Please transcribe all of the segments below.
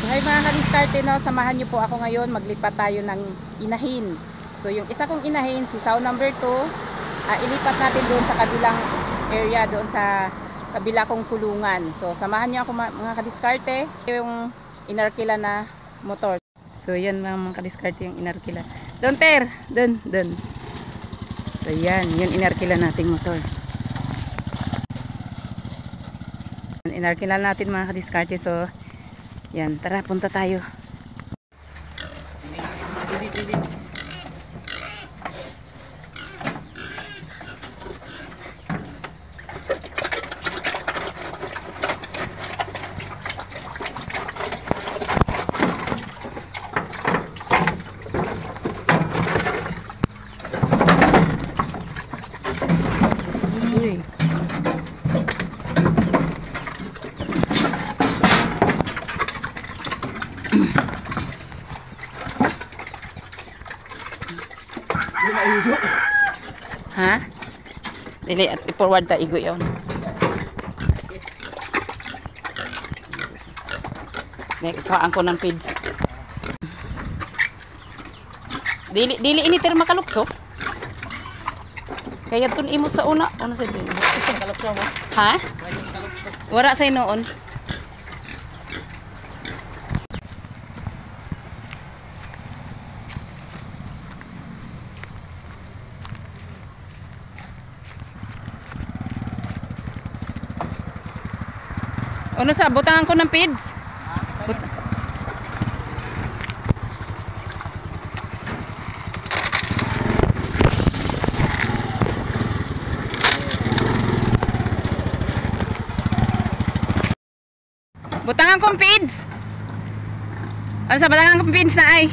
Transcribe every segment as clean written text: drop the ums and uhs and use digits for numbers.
Hi mga kadiskarte, no? Samahan niyo po ako ngayon. Maglipat tayo ng inahin. So yung isa kong inahin, si sow number 2, ilipat natin doon sa kabilang area, doon sa kabila kong kulungan. So samahan niyo ako mga kadiskarte. Yung inarkila na motor. So yan mga kadiskarte, yung inarkila. Doon ter, doon. So yan, yun inarkila nating motor. Inarkila natin mga kadiskarte. So yan, tara, punta tayo. Uy. Ha? Dili at i-forward ta igo yon. Nek kuhaan ko ng feeds. Dili ini ter makalukso. Kaya tun imo sa una, ano sa din? Makalukso mo? Ha? Wala sa noon. Ano sa butangan ko ng feeds? Butangan kong feeds. Ano sa butangan kong feeds na ay?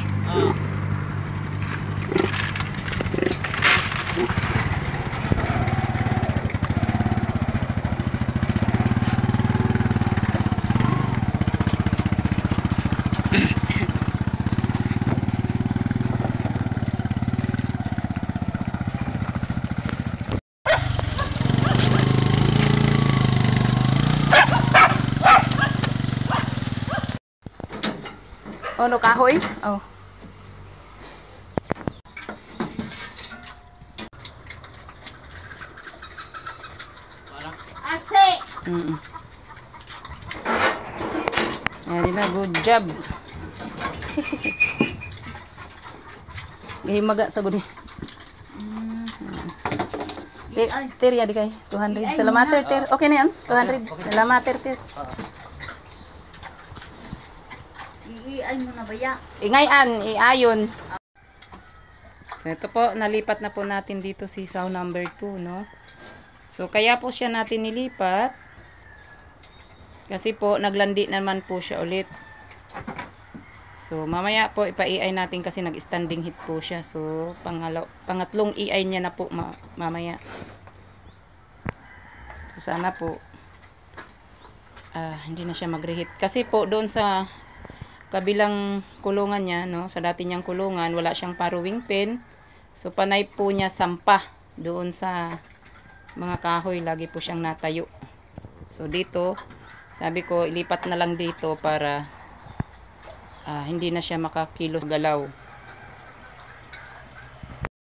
Oh, no kahoy? Oh. Ase! Yan nila, good job. Gahimaga sa guni. Ter ya di kay 200. Salamat ter. Okay na yan? 200. Salamat ter. Iian mo na ba ya? Ingayan, iayon. So ito po, nalipat na po natin dito si sow number 2, no? So kaya po siya natin nilipat kasi po naglandi naman po siya ulit. So mamaya po ipa-EI natin kasi nag-standing hit po siya. So pangatlong EI niya na po mamaya. So sana po hindi na siya mag-reheat kasi po doon sa kabilang kulungan niya, no, sa dati niyang kulungan, wala siyang paruwing pin. So panay po niya sampah doon sa mga kahoy, lagi po siyang natayo. So dito, sabi ko ilipat na lang dito para hindi na siya makakilos galaw.